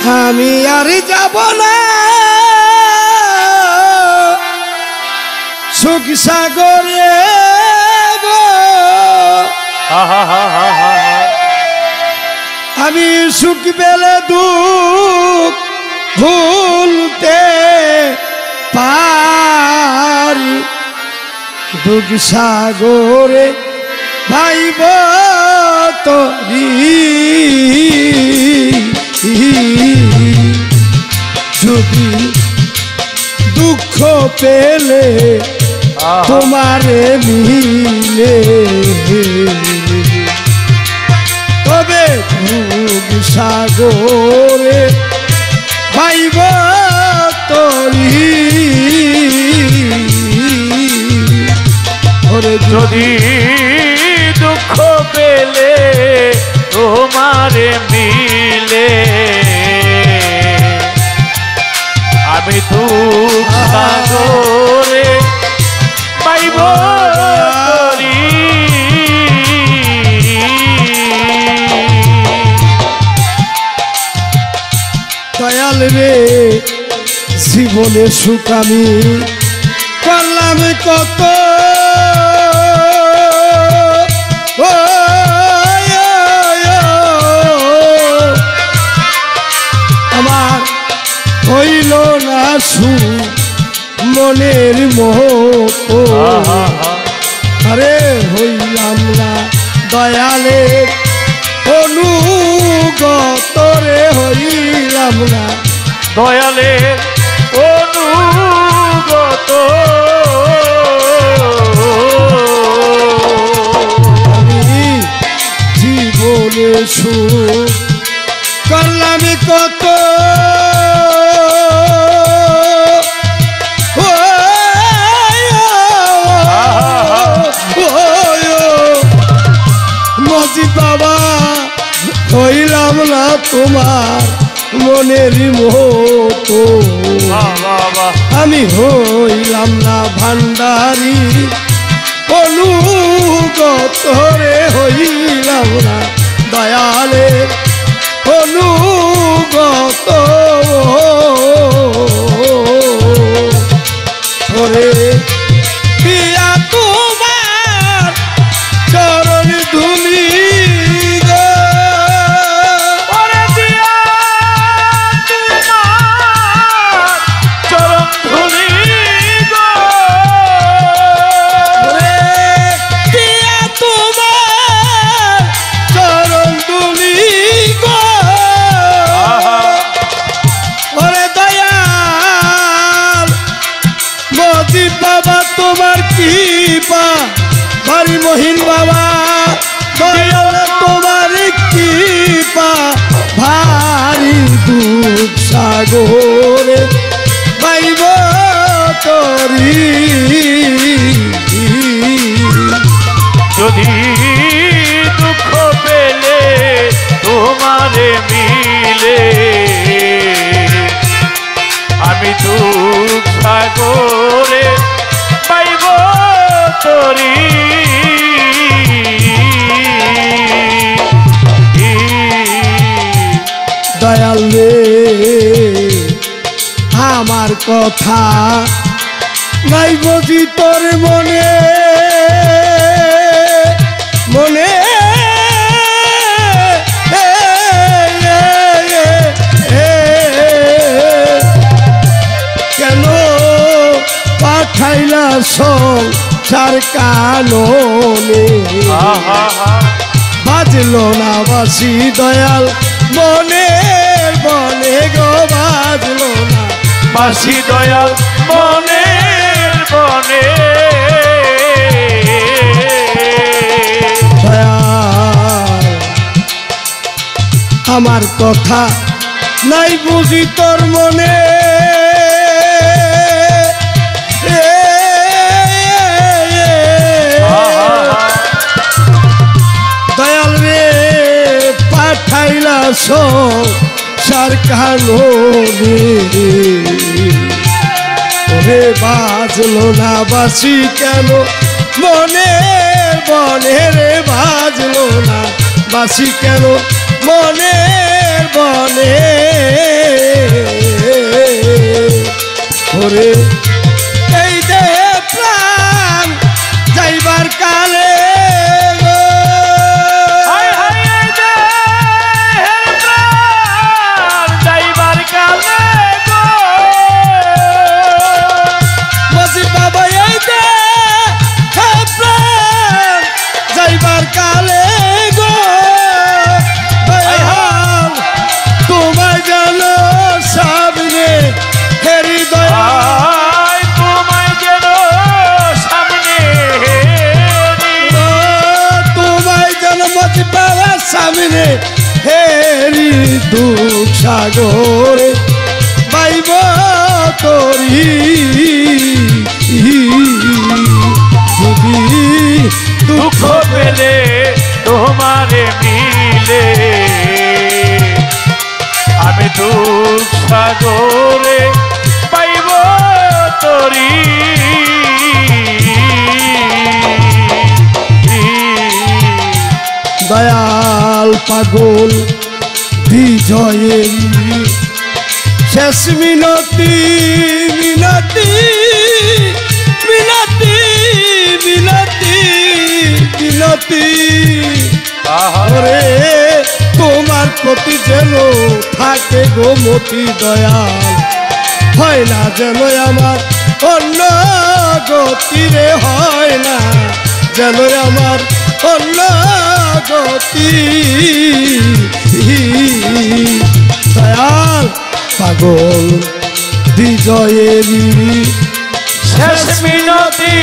আমি আর যাব না সুখ সাগরে গো, আমি সুখ পেলে দুঃখ ভুলতে পারি, দুঃখ সাগরে ভাইব তরি যদি দুঃখ পেলে তোমারে মিলে, তবে দুঃখ সাগরে ভাইব তরি যদি দুঃখ পেলে তোমারে মিলে, আমি দুঃখ সাগরে পাইব তরি। দয়াল রে জীবনে সুখ আমি করলাম কত, আমার হইল না সুখ মনের মতো, আরে হইলাম না দয়ালের অনুগত রে, হইলাম না দয়ালের অনুগত। আমি জীবনে সুখ করলাম কত, মজিদ বাবা হইলাম না তোমার মনের মতো, আমি হইলাম না ভান্ডারি অনুগত রে, হইলাম না দয়ালের অনুগত ওরে পিয়া তোমার চরণ ধুলি গো, ওরে দিয়া তোমার চরণ ধুলি গো, ওরে পিয়া তোমার চরণ ধুলি গো, ওরে দয়াল মজিদ বাবা তোমার কৃপা ভারী মহিন বাবা, দয়াল তোমার কৃপা ভারী দুঃখ সাগরে পাইব তরি। যদি দুঃখ পেলে তোমারে মিলে, আমি দুঃখ সাগরে পাইব তরি। দয়াল রে আমার কথা নাই বুঝি তোর মনে মনে, কেন পাঠাইলা সংসার কাননে, বাজলো না বাসি দয়াল মনের বনে গো, বাজলো না বাসি দয়াল মনের বনে। দয়াল আমার কথা নাই বুঝি তোর মনে, দয়াল রে পাঠাইলা সংসার কাননে, ওরে বাজলো না বাসি কেন মনের বনে রে, বাজলো না বাসি কেন মনের বনে। সাগরে পাইব তরি যদি দুঃখ পেলে তোমারে মিলে আমি দুঃখ সাগরে পাইব তরি দয়াল পাগল বিজয়ের শেষ মিনতি মিনতি মিনতি মিনতি মিনতি ওরে তোমার প্রতি যেন থাকে গো মতি দয়াল হয় না যেন আমার অন্য গতিরে হয় না যেন আমার অন্য গতি দয়াল পাগল বিজয়েরই শেষ মিনতি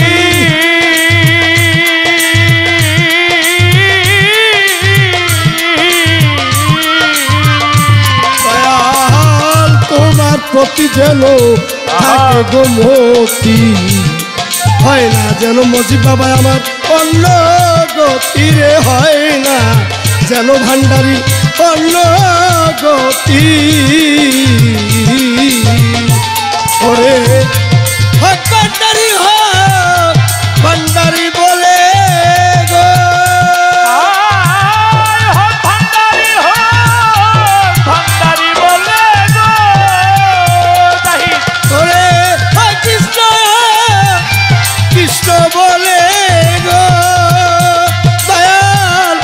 দয়াল তোমার প্রতি যেন থাকে গো মতি হয় না যেন মজি বাবা আমার অন্য গতিরে হয় না যেন ভান্ডারি অন্য গতি ওরে হক ভান্ডারি হক ভান্ডারি বলে গো ভান্ডারি বলে গো তাহি ওরে কৃষ্ণ কৃষ্ণ বলে গো দয়াল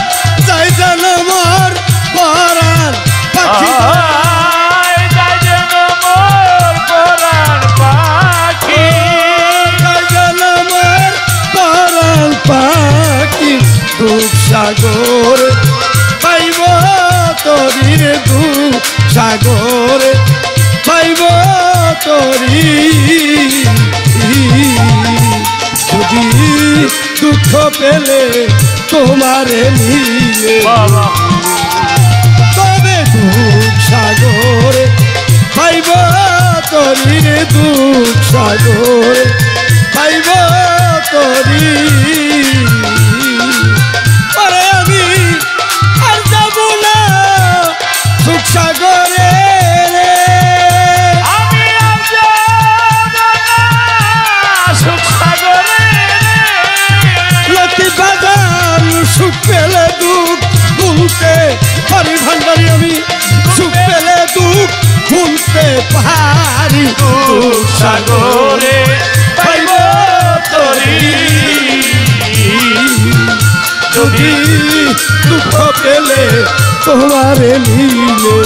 যাই যেন মোর পরাণ পাখি যাই যেন মোর পরাণ পাখি যাই যেন মোর পরাণ পাখি দুঃখ সাগরে পাইব তরি রে দুঃখ সাগরে পাইব তরি যদি দুঃখ পেলে তোমারে নিয়ে বাবা তবে দুঃখ সাগরে পাইব তরি রে দুঃখ সাগরে পাইব তরি আরে আমি আর যাব না সুখ সাগরে রে আমি আর যাব না সুখ সাগরে লতি বাগান সুখ পেলে দুঃখ ভুলতে পারি ভান্ডারি আমি সুখ পেলে দুঃখ ভুলতে পারি দুঃখ সাগরে পাইব তরি যদি দুঃখ পেলে তোমারে নিলে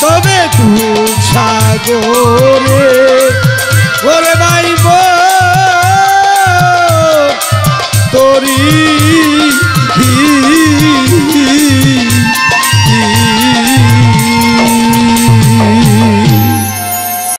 তবে দুঃখ সাগরে ওরে বাইব তরি